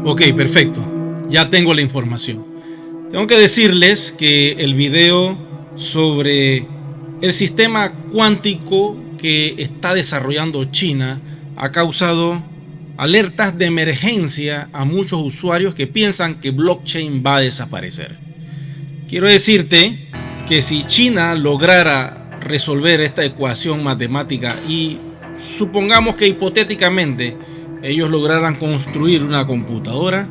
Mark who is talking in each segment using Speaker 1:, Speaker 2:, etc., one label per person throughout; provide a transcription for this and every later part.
Speaker 1: Ok, perfecto. Ya tengo la información. Tengo que decirles que el video sobre el sistema cuántico que está desarrollando China ha causado alertas de emergencia a muchos usuarios que piensan que blockchain va a desaparecer. Quiero decirte que si China lograra resolver esta ecuación matemática y supongamos que hipotéticamente ellos lograran construir una computadora,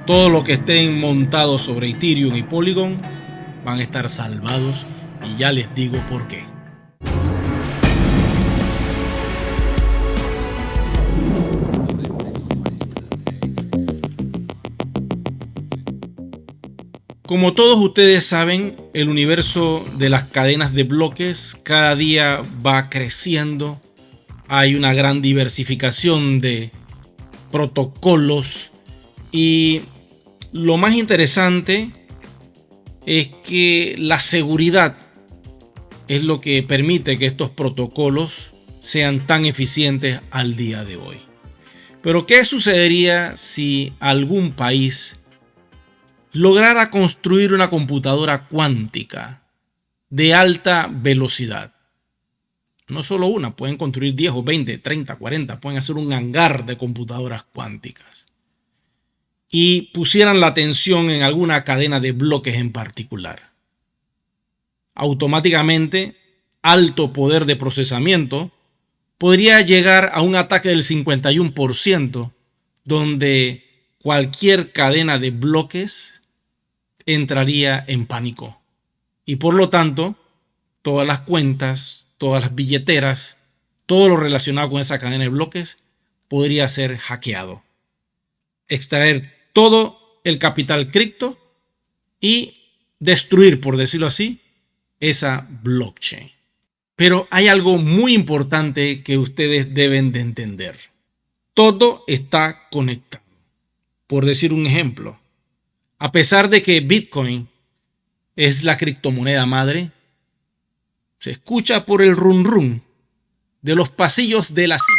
Speaker 1: todo lo que estén montados sobre Ethereum y Polygon van a estar salvados, y ya les digo por qué. Como todos ustedes saben, el universo de las cadenas de bloques cada día va creciendo. Hay una gran diversificación de protocolos y lo más interesante es que la seguridad es lo que permite que estos protocolos sean tan eficientes al día de hoy. Pero ¿qué sucedería si algún país lograra construir una computadora cuántica de alta velocidad? No solo una, pueden construir 10 o 20, 30, 40, pueden hacer un hangar de computadoras cuánticas. Y pusieran la atención en alguna cadena de bloques en particular. Automáticamente, alto poder de procesamiento podría llegar a un ataque del 51%, donde cualquier cadena de bloques entraría en pánico. Y por lo tanto, todas las cuentas, todas las billeteras, todo lo relacionado con esa cadena de bloques podría ser hackeado. Extraer todo el capital cripto y destruir, por decirlo así, esa blockchain. Pero hay algo muy importante que ustedes deben de entender. Todo está conectado. Por decir un ejemplo, a pesar de que Bitcoin es la criptomoneda madre, se escucha por el run run de los pasillos de la CIA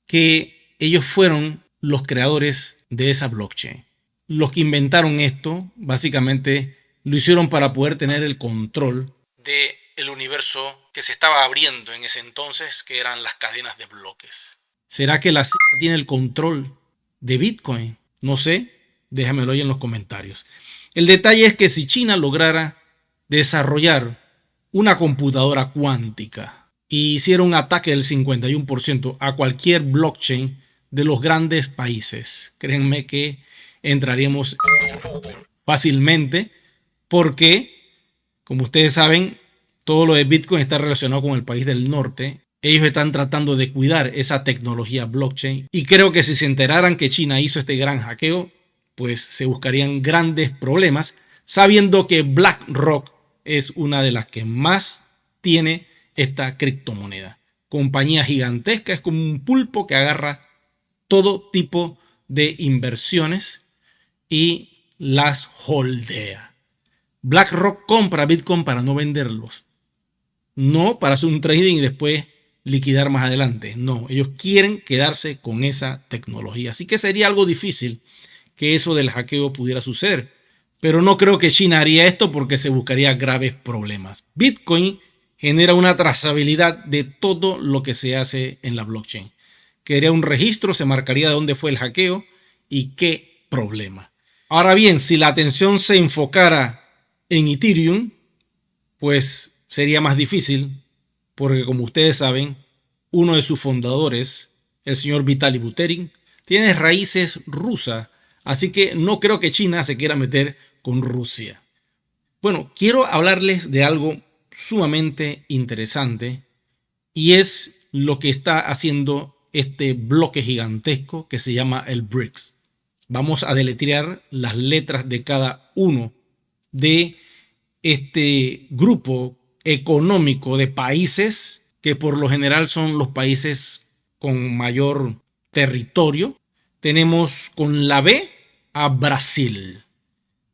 Speaker 1: que ellos fueron los creadores de esa blockchain. Los que inventaron esto, básicamente, lo hicieron para poder tener el control del universo que se estaba abriendo en ese entonces, que eran las cadenas de bloques. ¿Será que la CIA tiene el control de Bitcoin? No sé, déjamelo ahí en los comentarios. El detalle es que si China lograra desarrollar una computadora cuántica y hiciera un ataque del 51% a cualquier blockchain de los grandes países, créanme que entraríamos fácilmente, porque, como ustedes saben, todo lo de Bitcoin está relacionado con el país del norte. Ellos están tratando de cuidar esa tecnología blockchain, y creo que si se enteraran que China hizo este gran hackeo, pues se buscarían grandes problemas, sabiendo que BlackRock es una de las que más tiene esta criptomoneda. Compañía gigantesca, es como un pulpo que agarra todo tipo de inversiones y las holdea. BlackRock compra Bitcoin para no venderlos, no para hacer un trading y después liquidar más adelante. No, ellos quieren quedarse con esa tecnología. Así que sería algo difícil que eso del hackeo pudiera suceder. Pero no creo que China haría esto porque se buscaría graves problemas. Bitcoin genera una trazabilidad de todo lo que se hace en la blockchain. Quedaría un registro, se marcaría de dónde fue el hackeo y qué problema. Ahora bien, si la atención se enfocara en Ethereum, pues sería más difícil, porque como ustedes saben, uno de sus fundadores, el señor Vitalik Buterin, tiene raíces rusas, así que no creo que China se quiera meter con Rusia. Bueno, quiero hablarles de algo sumamente interesante, y es lo que está haciendo este bloque gigantesco que se llama el BRICS. Vamos a deletrear las letras de cada uno de este grupo económico de países que por lo general son los países con mayor territorio. Tenemos con la B a Brasil,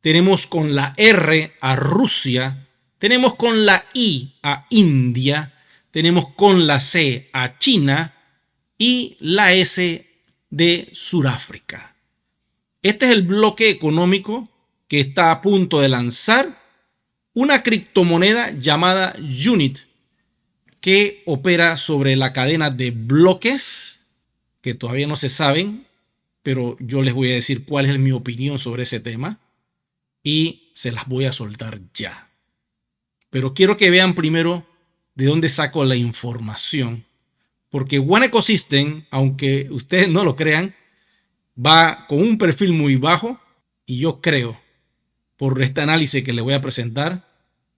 Speaker 1: tenemos con la R a Rusia, tenemos con la I a India, tenemos con la C a China y la S de Sudáfrica. Este es el bloque económico que está a punto de lanzar una criptomoneda llamada Unit, que opera sobre la cadena de bloques que todavía no se saben, pero yo les voy a decir cuál es mi opinión sobre ese tema y se las voy a soltar ya. Pero quiero que vean primero de dónde saco la información, porque One Ecosystem, aunque ustedes no lo crean, va con un perfil muy bajo y yo creo, por este análisis que les voy a presentar,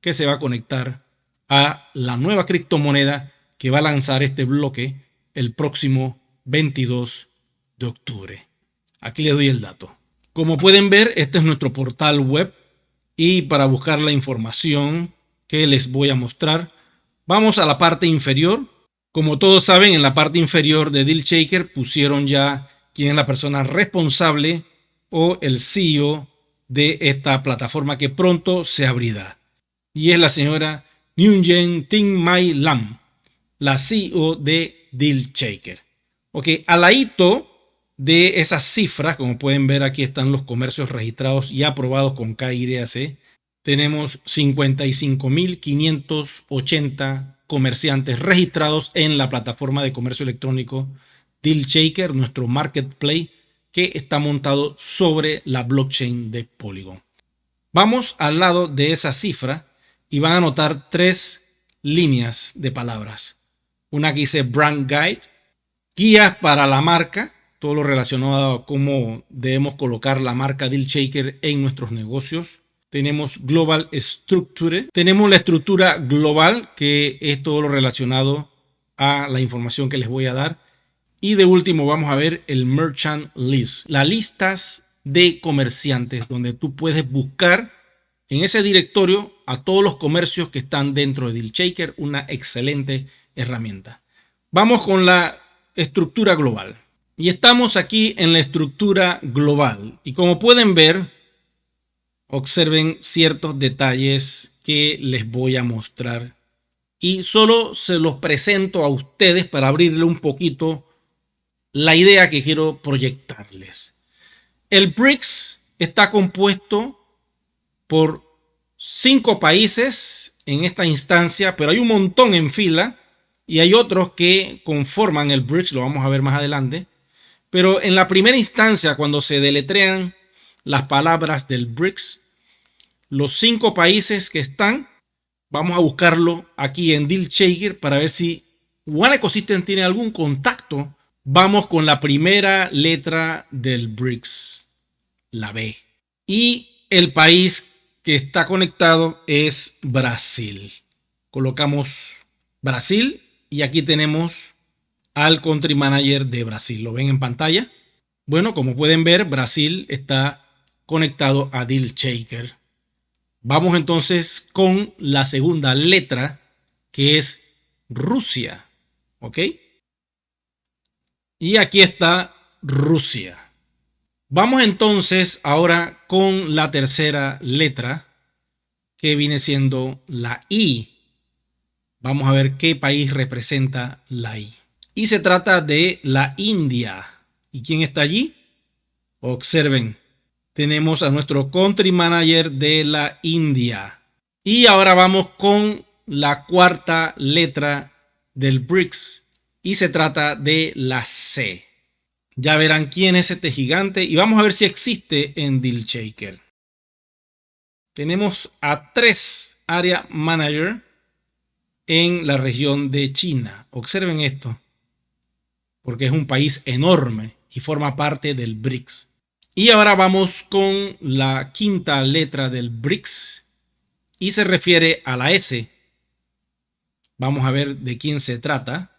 Speaker 1: que se va a conectar a la nueva criptomoneda que va a lanzar este bloque el próximo 22 de octubre. Aquí les doy el dato. Como pueden ver, este es nuestro portal web y para buscar la información que les voy a mostrar, vamos a la parte inferior. Como todos saben, en la parte inferior de DealShaker pusieron ya quién es la persona responsable o el CEO de esta plataforma que pronto se abrirá. Y es la señora Nguyen Tinh Mai Lam, la CEO de DealShaker. Ok, al ladito de esas cifras, como pueden ver, aquí están los comercios registrados y aprobados con KYC. Tenemos 55.580 comerciantes registrados en la plataforma de comercio electrónico DealShaker, nuestro marketplace que está montado sobre la blockchain de Polygon. Vamos al lado de esa cifra y van a notar tres líneas de palabras. Una que dice Brand Guide, guías para la marca, todo lo relacionado a cómo debemos colocar la marca DealShaker en nuestros negocios. Tenemos Global Structure, tenemos la estructura global, que es todo lo relacionado a la información que les voy a dar. Y de último vamos a ver el Merchant List, las listas de comerciantes, donde tú puedes buscar en ese directorio a todos los comercios que están dentro de DealShaker, una excelente herramienta. Vamos con la estructura global. Y estamos aquí en la estructura global. Y como pueden ver, observen ciertos detalles que les voy a mostrar. Y solo se los presento a ustedes para abrirle un poquito la idea que quiero proyectarles. El BRICS está compuesto por 5 países en esta instancia, pero hay un montón en fila y hay otros que conforman el BRICS, lo vamos a ver más adelante. Pero en la primera instancia, cuando se deletrean las palabras del BRICS, los 5 países que están, vamos a buscarlo aquí en DealShaker para ver si One Ecosystem tiene algún contacto. Vamos con la primera letra del BRICS, la B. Y el país que está conectado es Brasil. Colocamos Brasil y aquí tenemos al Country Manager de Brasil. ¿Lo ven en pantalla? Bueno, como pueden ver, Brasil está conectado a DealShaker. Vamos entonces con la segunda letra, que es Rusia. ¿Ok? Y aquí está Rusia. Vamos entonces ahora con la tercera letra, que viene siendo la I. Vamos a ver qué país representa la I. Y se trata de la India. ¿Y quién está allí? Observen, tenemos a nuestro Country Manager de la India. Y ahora vamos con la cuarta letra del BRICS. Y se trata de la C. Ya verán quién es este gigante y vamos a ver si existe en DealShaker. Tenemos a 3 Area Manager en la región de China. Observen esto, porque es un país enorme y forma parte del BRICS. Y ahora vamos con la quinta letra del BRICS y se refiere a la S. Vamos a ver de quién se trata.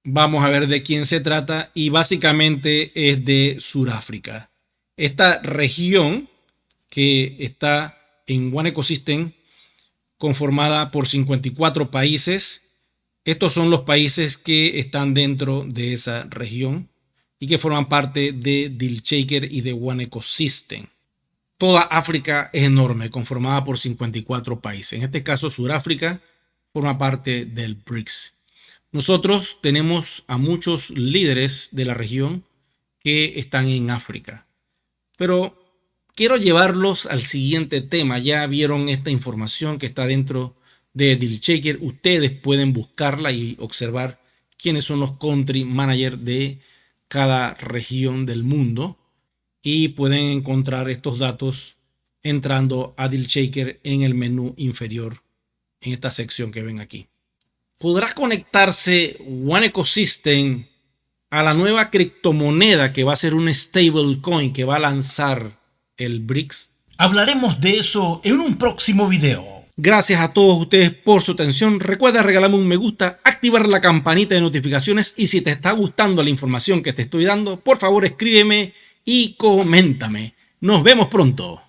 Speaker 1: Vamos a ver de quién se trata y básicamente es de Sudáfrica. Esta región que está en One Ecosystem, conformada por 54 países. Estos son los países que están dentro de esa región y que forman parte de DealShaker y de One Ecosystem. Toda África es enorme, conformada por 54 países. En este caso, Sudáfrica forma parte del BRICS. Nosotros tenemos a muchos líderes de la región que están en África. Pero quiero llevarlos al siguiente tema. Ya vieron esta información que está dentro de Dealshaker. Ustedes pueden buscarla y observar quiénes son los country managers de cada región del mundo. Y pueden encontrar estos datos entrando a Dealshaker en el menú inferior, en esta sección que ven aquí. ¿Podrá conectarse One Ecosystem a la nueva criptomoneda que va a ser un stablecoin que va a lanzar el BRICS?
Speaker 2: Hablaremos de eso en un próximo video.
Speaker 1: Gracias a todos ustedes por su atención. Recuerda regalarme un me gusta, activar la campanita de notificaciones y si te está gustando la información que te estoy dando, por favor escríbeme y coméntame. Nos vemos pronto.